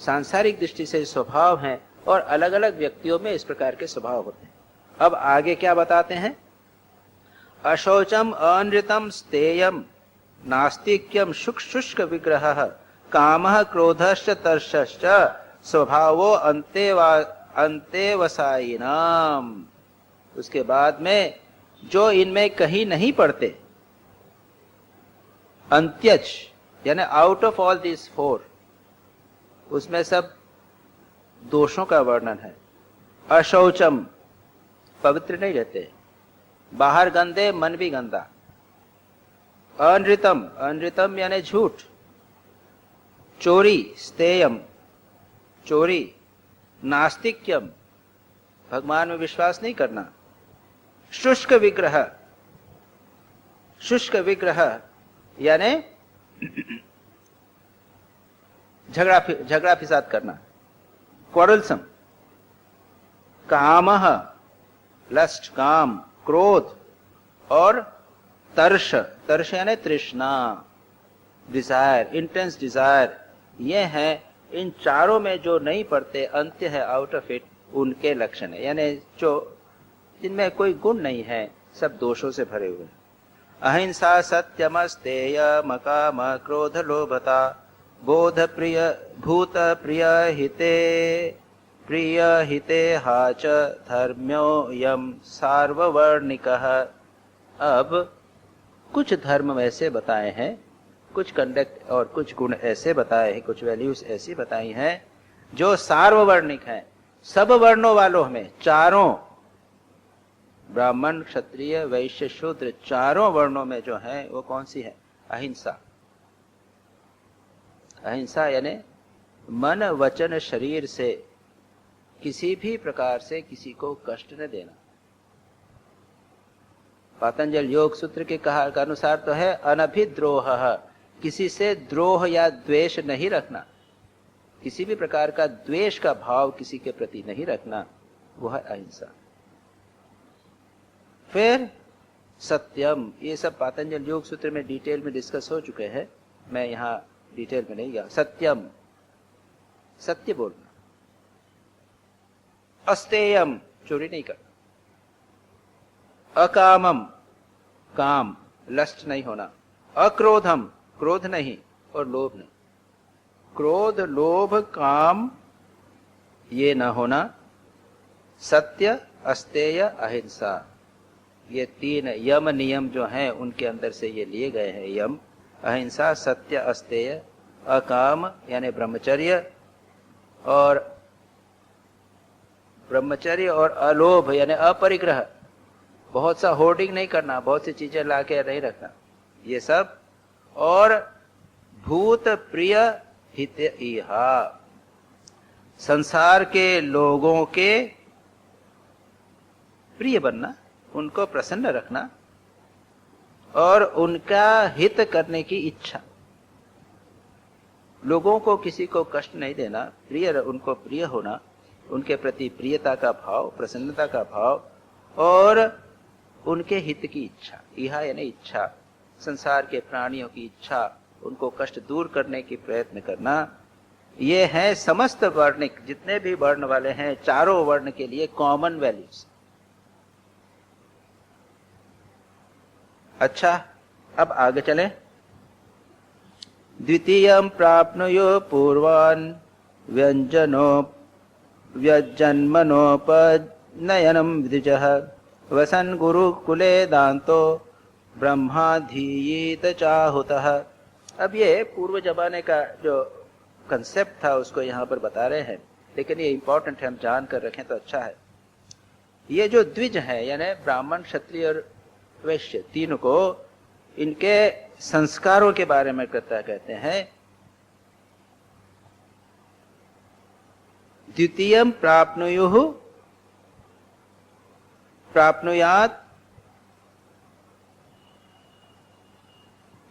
सांसारिक दृष्टि से स्वभाव हैं, और अलग अलग व्यक्तियों में इस प्रकार के स्वभाव होते हैं। अब आगे क्या बताते हैं? अशौचम अनृतम स्तेयम नास्तिक्यम शुष्क विग्रह कामः क्रोधश्च तर्षश्च स्वभावो अंतेवसायिनाम। उसके बाद में जो इनमें कहीं नहीं पड़ते, अंत्यज यानी out of all this four, उसमें सब दोषों का वर्णन है। अशौचम पवित्र नहीं रहते, बाहर गंदे मन भी गंदा। अनृतम, अनृतम यानी झूठ। चोरी, स्तेयम चोरी। नास्तिक्यम भगवान में विश्वास नहीं करना। शुष्क विग्रह, शुष्क विग्रह यानी झगड़ा फिसाद करना, क्वारलसम। कामः लस्ट, काम, क्रोध, और तर्ष, तर्ष यानी तृष्णा, डिजायर, इंटेंस डिजायर। ये है इन चारों में जो नहीं पड़ते, अंत्य है आउट ऑफ इट, उनके लक्षण है। यानी जो जिनमें कोई गुण नहीं है, सब दोषों से भरे हुए। अहिंसा सत्यमस्तेय मकाम क्रोध लोभता बोध प्रिय भूत प्रिय हिते हाच धर्म्यो यम सार्ववर्णिकः। अब कुछ धर्म वैसे बताए हैं, कुछ कंडक्ट और कुछ गुण ऐसे बताए हैं, कुछ वैल्यूज ऐसी बताई हैं जो सार्ववर्णिक हैं, सब वर्णों वालों में। चारों ब्राह्मण क्षत्रिय वैश्य शूद्र चारों वर्णों में जो है वो कौन सी है? अहिंसा। अहिंसा यानी मन वचन शरीर से किसी भी प्रकार से किसी को कष्ट न देना। पातंजल योग सूत्र के कहा के अनुसार तो है अनभिद्रोह, किसी से द्रोह या द्वेष नहीं रखना, किसी भी प्रकार का द्वेष का भाव किसी के प्रति नहीं रखना, वह है अहिंसा। फिर सत्यम, ये सब पातंजल योग सूत्र में डिटेल में डिस्कस हो चुके हैं, मैं यहां डिटेल में नहीं गया। सत्यम, सत्य बोलना। अस्तेयम, चोरी नहीं करना। अकामम, काम लस्ट नहीं होना। अक्रोधम, क्रोध नहीं और लोभ नहीं। क्रोध लोभ काम ये न होना। सत्य अस्तेय अहिंसा, ये तीन यम नियम जो हैं उनके अंदर से ये लिए गए हैं। यम, अहिंसा, सत्य, अस्तेय, अकाम यानी ब्रह्मचर्य, और ब्रह्मचर्य और अलोभ यानी अपरिग्रह, बहुत सा होर्डिंग नहीं करना, बहुत सी चीजें लाके नहीं रखना, ये सब। और भूत प्रिय हित इहा, संसार के लोगों के प्रिय बनना, उनको प्रसन्न रखना और उनका हित करने की इच्छा। लोगों को किसी को कष्ट नहीं देना, प्रिय उनको प्रिय होना, उनके प्रति प्रियता का भाव, प्रसन्नता का भाव और उनके हित की इच्छा। इहा यानी इच्छा, संसार के प्राणियों की इच्छा, उनको कष्ट दूर करने की प्रयत्न करना। ये है समस्त वर्णिक, जितने भी वर्ण वाले हैं, चारों वर्ण के लिए कॉमन वैल्यूज। अच्छा, अब आगे चले। द्वितीयं प्राप्नुयो पूर्वान् व्यजन्मनोपनयनं विद्विजः वसन् गुरुकुले दान्तो ब्रह्माधीयीत चाहुतः। अब ये पूर्व जमाने का जो कंसेप्ट था उसको यहाँ पर बता रहे हैं, लेकिन ये इंपॉर्टेंट है, हम जान कर रखें तो अच्छा है। ये जो द्विज है यानी ब्राह्मण क्षत्रिय और वैश्य तीनों को, इनके संस्कारों के बारे में कहते हैं। द्वितीयं प्राप्नुयुः प्राप्नुयात्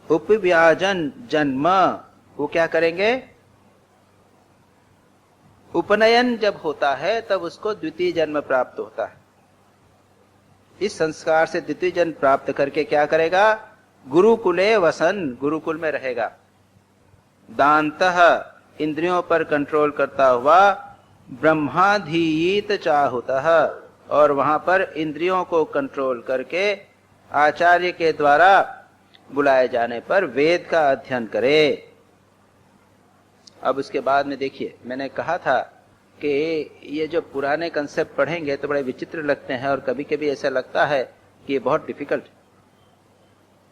उपव्याजन जन्म, वो क्या करेंगे? उपनयन जब होता है तब उसको द्वितीय जन्म प्राप्त होता है। इस संस्कार से द्वितीय जन्म प्राप्त करके क्या करेगा? गुरुकुले वसन, गुरुकुल में रहेगा। दान्तः, इंद्रियों पर कंट्रोल करता हुआ। ब्रह्माधीयीत चाहुतः, और वहां पर इंद्रियों को कंट्रोल करके आचार्य के द्वारा बुलाए जाने पर वेद का अध्ययन करे। अब उसके बाद में देखिए, मैंने कहा था कि ये जो पुराने कंसेप्ट पढ़ेंगे तो बड़े विचित्र लगते हैं और कभी कभी ऐसा लगता है कि ये बहुत डिफिकल्ट।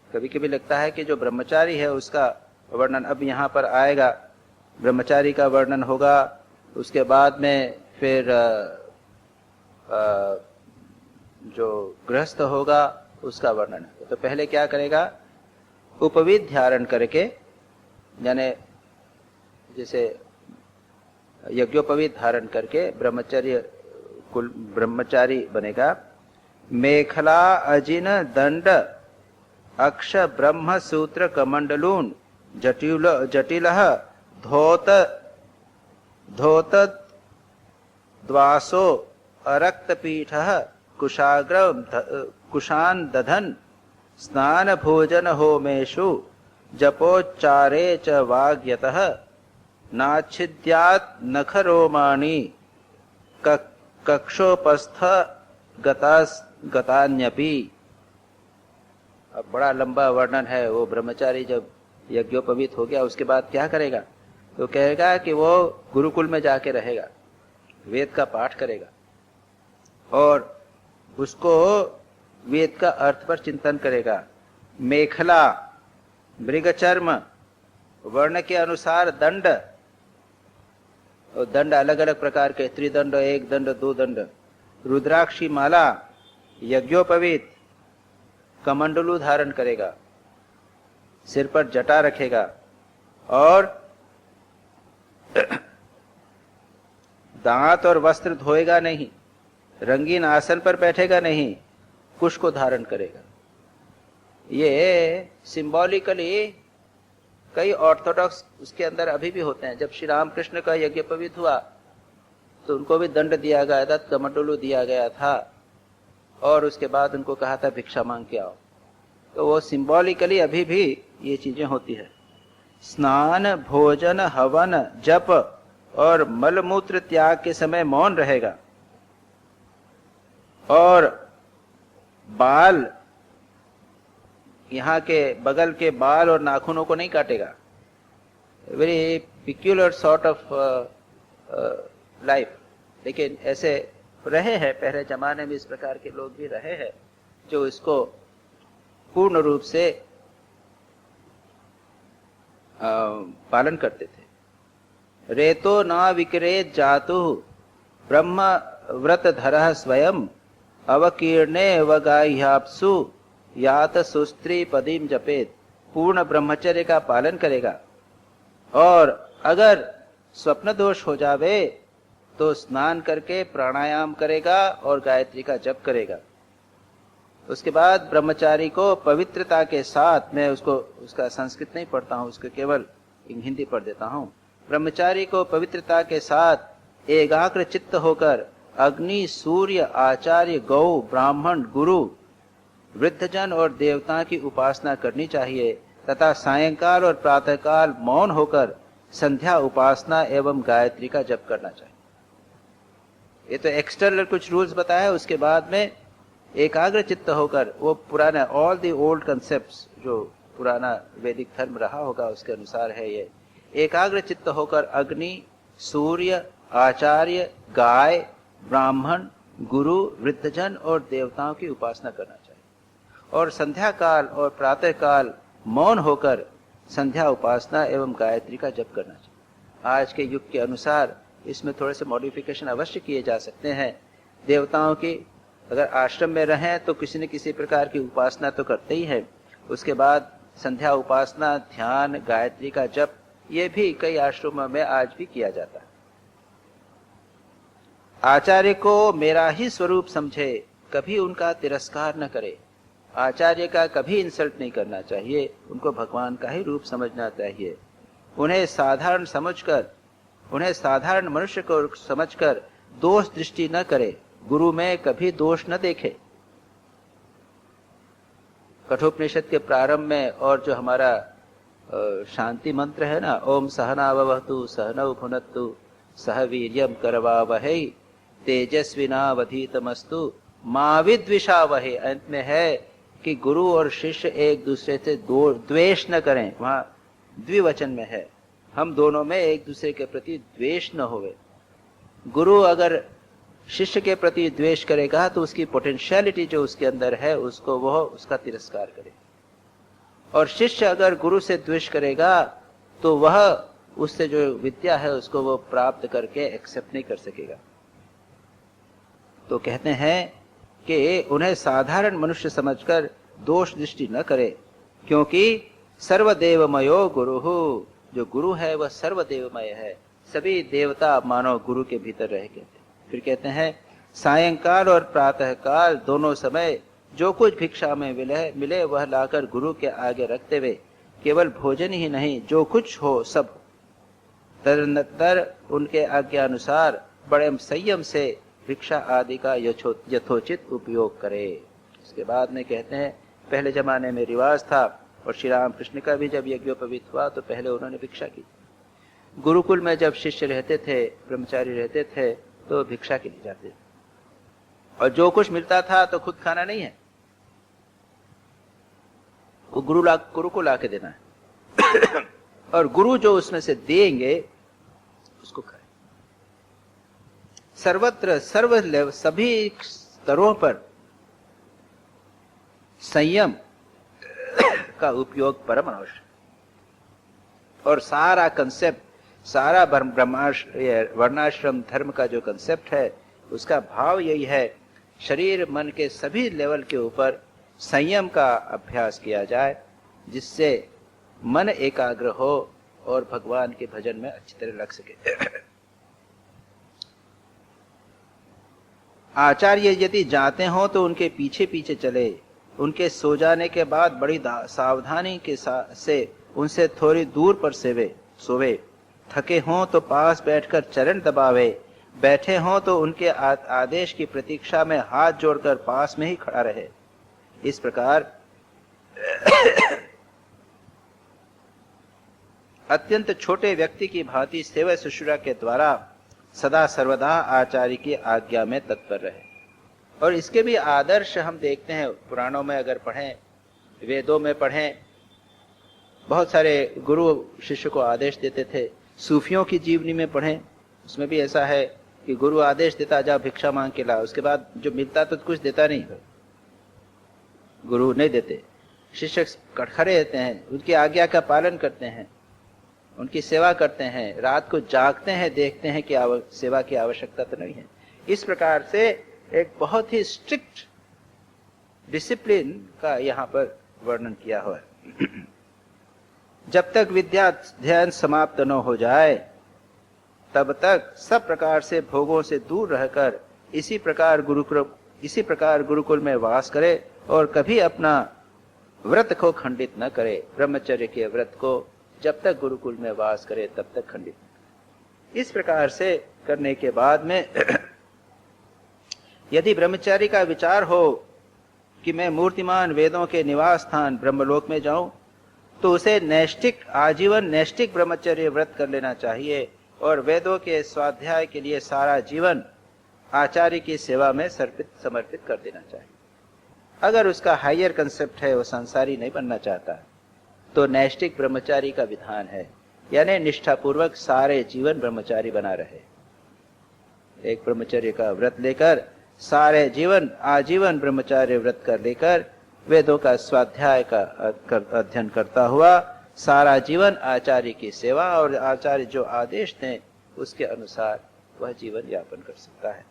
कभी कभी लगता है कि जो ब्रह्मचारी है उसका वर्णन अब यहाँ पर आएगा, ब्रह्मचारी का वर्णन होगा, उसके बाद में फिर जो गृहस्थ होगा उसका वर्णन होगा। तो पहले क्या करेगा, उपवीत धारण करके, यानी जैसे यज्ञोपवीत धारण करके ब्रह्मचारी बनेगा। मेखला अजिन दंड अक्ष ब्रह्म सूत्र कमंडलून जटिल धोत द्वासो अरक्त पीठ कुशान दधन स्नान भोजन होमेषु जपोच्चारे च वाग्यतः नाच्छिद्यात् नखरोमाणि कक्षोपस्थ गतान्यपि। अब बड़ा लंबा वर्णन है। वो ब्रह्मचारी जब यज्ञोपवीत हो गया उसके बाद क्या करेगा, तो कहेगा कि वो गुरुकुल में जाके रहेगा, वेद का पाठ करेगा और उसको वेद का अर्थ पर चिंतन करेगा। मेखला मृगचर्म, वर्ण के अनुसार दंड, और दंड अलग अलग प्रकार के, त्रिदंड, एक दंड, दो दंड, रुद्राक्षी माला, यज्ञोपवीत, कमंडलू धारण करेगा, सिर पर जटा रखेगा और दांत और वस्त्र धोएगा नहीं, रंगीन आसन पर बैठेगा नहीं, कुश को धारण करेगा। ये सिंबॉलिकली कई ऑर्थोडॉक्स उसके अंदर अभी भी होते हैं। जब श्री रामकृष्ण का यज्ञोपवीत हुआ तो उनको भी दंड दिया गया था, कमंडलू दिया गया था और उसके बाद उनको कहा था भिक्षा मांग के आओ। तो वो सिंबॉलिकली अभी भी ये चीजें होती है। स्नान भोजन हवन जप और मलमूत्र त्याग के समय मौन रहेगा और बाल, यहाँ के बगल के बाल और नाखूनों को नहीं काटेगा। Very peculiar sort of life. लेकिन ऐसे रहे हैं, पहले जमाने में इस प्रकार के लोग भी रहे हैं जो इसको पूर्ण रूप से पालन करते थे। रेतो न विक्रेत जातु ब्रह्म व्रत धरः स्वयं अवकीर्णे वगाह्याप्सु यात सुस्त्री पदीम जपेत। पूर्ण ब्रह्मचर्य का पालन करेगा और अगर स्वप्न दोष हो जावे तो स्नान करके प्राणायाम करेगा और गायत्री का जप करेगा। उसके बाद ब्रह्मचारी को पवित्रता के साथ, मैं उसका संस्कृत नहीं पढ़ता हूँ, उसको केवल हिंदी पढ़ देता हूँ। ब्रह्मचारी को पवित्रता के साथ एकाग्र चित्त होकर अग्नि, सूर्य, आचार्य, गौ, ब्राह्मण, गुरु, वृद्धजन और देवता की उपासना करनी चाहिए तथा सायंकाल और प्रातःकाल मौन होकर संध्या उपासना एवं गायत्री का जप करना चाहिए। ये तो एक्सटर्नल कुछ रूल्स बताया। उसके बाद में एकाग्र चित्त होकर, वो पुराना ऑल द ओल्ड कंसेप्ट्स जो पुराना वैदिक धर्म रहा होगा उसके अनुसार है ये। एकाग्र चित्त होकर अग्नि, सूर्य, आचार्य, गाय, ब्राह्मण, गुरु, वृद्धजन और देवताओं की उपासना करना चाहिए और संध्या काल और प्रातः काल मौन होकर संध्या उपासना एवं गायत्री का जप करना चाहिए। आज के युग के अनुसार इसमें थोड़े से मॉडिफिकेशन अवश्य किए जा सकते हैं। देवताओं की अगर आश्रम में रहें तो किसी न किसी प्रकार की उपासना तो करते ही है। उसके बाद संध्या उपासना, ध्यान, गायत्री का जप, ये भी कई आश्रमों में आज भी किया जाता है। आचार्य को मेरा ही स्वरूप समझे, कभी उनका तिरस्कार न करे। आचार्य का कभी इंसल्ट नहीं करना चाहिए, उनको भगवान का ही रूप समझना चाहिए। उन्हें साधारण मनुष्य को समझकर दोष दृष्टि न करे, गुरु में कभी दोष न देखे। कठोपनिषद के प्रारंभ में और जो हमारा शांति मंत्र है ना, ओम सहनाववतु सहनौ भुनक्तु सह वीर्यं करवावहै तेजस्विनावधीतमस्तु मा विद्विषावहै। अंत में है कि गुरु और शिष्य एक दूसरे से द्वेष न करें, वहां द्विवचन में है, हम दोनों में एक दूसरे के प्रति द्वेष न होवे। गुरु अगर शिष्य के प्रति द्वेष करेगा तो उसकी पोटेंशियलिटी जो उसके अंदर है उसको वह उसका तिरस्कार करे, और शिष्य अगर गुरु से द्वेष करेगा तो वह उससे जो विद्या है उसको वो प्राप्त करके एक्सेप्ट नहीं कर सकेगा। तो कहते हैं कि उन्हें साधारण मनुष्य समझकर दोष दृष्टि न करे, क्योंकि सर्वदेवमयो गुरु, जो गुरु है वह सर्वदेवमय है, सभी देवता मानव गुरु के भीतर रह गए। फिर कहते हैं सायंकाल और प्रातः काल दोनों समय जो कुछ भिक्षा में मिले वह लाकर गुरु के आगे रखते हुए केवल भोजन ही नहीं जो कुछ हो सब तदनंतर उनके आज्ञानुसार बड़े संयम से भिक्षा आदि का यथोचित उपयोग करे। इसके बाद में कहते हैं पहले जमाने में रिवाज था, और श्री राम कृष्ण का भी जब यज्ञोपवीत हुआ तो पहले उन्होंने भिक्षा की। गुरुकुल में जब शिष्य रहते थे, ब्रह्मचारी रहते थे, तो भिक्षा के लिए जाते थे, और जो कुछ मिलता था तो खुद खाना नहीं है, वो गुरु को लाके देना है और गुरु जो उसमें से देंगे उसको खाए। सर्वत्र सभी स्तरों पर संयम का उपयोग परम आवश्यक, और सारा कंसेप्ट, सारा वर्णाश्रम धर्म का जो कंसेप्ट है उसका भाव यही है, शरीर मन के सभी लेवल के ऊपर संयम का अभ्यास किया जाए, जिससे मन एकाग्र हो और भगवान के भजन में अच्छी तरह लग सके। आचार्य यदि जाते हो तो उनके पीछे पीछे चले, उनके सो जाने के बाद बड़ी सावधानी के से उनसे थोड़ी दूर पर सोवे, थके हों तो पास बैठकर चरण दबावे, बैठे हों तो उनके आदेश की प्रतीक्षा में हाथ जोड़कर पास में ही खड़ा रहे। इस प्रकार अत्यंत छोटे व्यक्ति की भांति सेवा शुश्रूषा के द्वारा सदा सर्वदा आचार्य की आज्ञा में तत्पर रहे। और इसके भी आदर्श हम देखते हैं, पुराणों में अगर पढ़ें, वेदों में पढ़ें, बहुत सारे गुरु शिष्य को आदेश देते थे। सूफियों की जीवनी में पढ़ें, उसमें भी ऐसा है कि गुरु आदेश देता जा भिक्षा मांग के ला, उसके बाद जो मिलता तो कुछ देता नहीं, गुरु नहीं देते। शिष्य खड़े रहते हैं, उनकी आज्ञा का पालन करते हैं, उनकी सेवा करते हैं, रात को जागते हैं, देखते हैं कि सेवा की आवश्यकता तो नहीं है। इस प्रकार से एक बहुत ही स्ट्रिक्ट डिसिप्लिन का यहाँ पर वर्णन किया हुआ है। जब तक विद्या अध्ययन समाप्त न हो जाए तब तक सब प्रकार से भोगों से दूर रहकर इसी प्रकार गुरुकुल में वास करे, और कभी अपना व्रत को खंडित न करे। ब्रह्मचर्य के व्रत को जब तक गुरुकुल में वास करे तब तक खंडित। इस प्रकार से करने के बाद में यदि ब्रह्मचारी का विचार हो कि मैं मूर्तिमान वेदों के निवास स्थान ब्रह्मलोक में जाऊं, तो उसे आजीवन नैष्टिक ब्रह्मचर्य व्रत कर लेना चाहिए, और वेदों के स्वाध्याय के लिए सारा जीवन आचार्य की सेवा में समर्पित कर देना चाहिए। अगर उसका हायर कंसेप्ट है, वो संसारी नहीं बनना चाहता, तो नैष्टिक ब्रह्मचारी का विधान है, यानी निष्ठापूर्वक सारे जीवन ब्रह्मचारी बना रहे। एक ब्रह्मचर्य का व्रत लेकर सारे जीवन आजीवन ब्रह्मचार्य व्रत कर लेकर वेदों का स्वाध्याय का अध्ययन करता हुआ सारा जीवन आचार्य की सेवा और आचार्य जो आदेश दें उसके अनुसार वह जीवन यापन कर सकता है।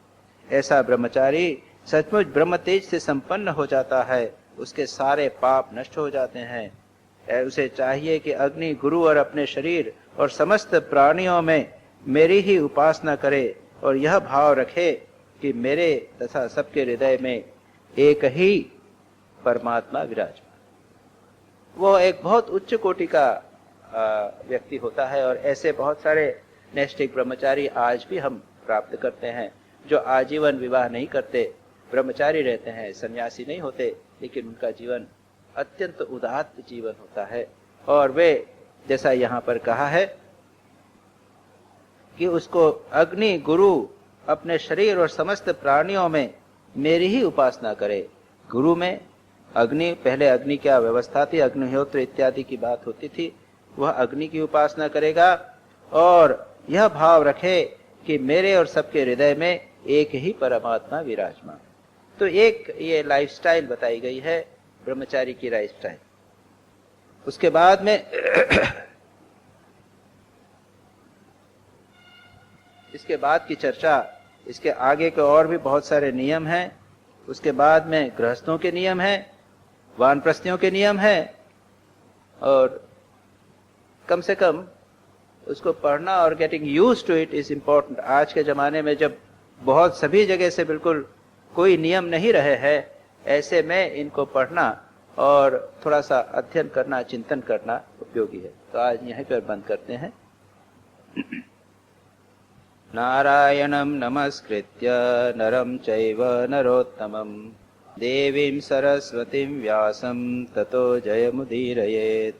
ऐसा ब्रह्मचारी सचमुच ब्रह्म तेज से संपन्न हो जाता है, उसके सारे पाप नष्ट हो जाते हैं। उसे चाहिए कि अग्नि गुरु और अपने शरीर और समस्त प्राणियों में मेरी ही उपासना करे, और यह भाव रखे कि मेरे तथा सबके हृदय में एक ही परमात्मा विराजमान। वो एक बहुत उच्च कोटि का व्यक्ति होता है, और ऐसे बहुत सारे नैष्ठिक ब्रह्मचारी आज भी हम प्राप्त करते हैं, जो आजीवन विवाह नहीं करते, ब्रह्मचारी रहते हैं, सन्यासी नहीं होते, लेकिन उनका जीवन अत्यंत उदात्त जीवन होता है। और वे जैसा यहाँ पर कहा है कि उसको अग्नि गुरु अपने शरीर और समस्त प्राणियों में मेरी ही उपासना करे। गुरु में अग्नि, पहले अग्नि क्या व्यवस्था थी, अग्निहोत्र इत्यादि की बात होती थी, वह अग्नि की उपासना करेगा और यह भाव रखे कि मेरे और सबके हृदय में एक ही परमात्मा विराजमान। तो एक ये लाइफस्टाइल बताई गई है, ब्रह्मचारी की लाइफस्टाइल। उसके बाद में इसके बाद की चर्चा, इसके आगे के और भी बहुत सारे नियम हैं। उसके बाद में गृहस्थों के नियम हैं, वानप्रस्थियों के नियम हैं, और कम से कम उसको पढ़ना और getting used to it is important. आज के जमाने में जब बहुत सभी जगह से बिल्कुल कोई नियम नहीं रहे हैं, ऐसे में इनको पढ़ना और थोड़ा सा अध्ययन करना, चिंतन करना उपयोगी है। तो आज यहीं पर बंद करते हैं। नारायणं नमस्कृत्य नरं चैव नरोत्तमं देवीं सरस्वतीं व्यासं ततो जयमुदीरयेत्।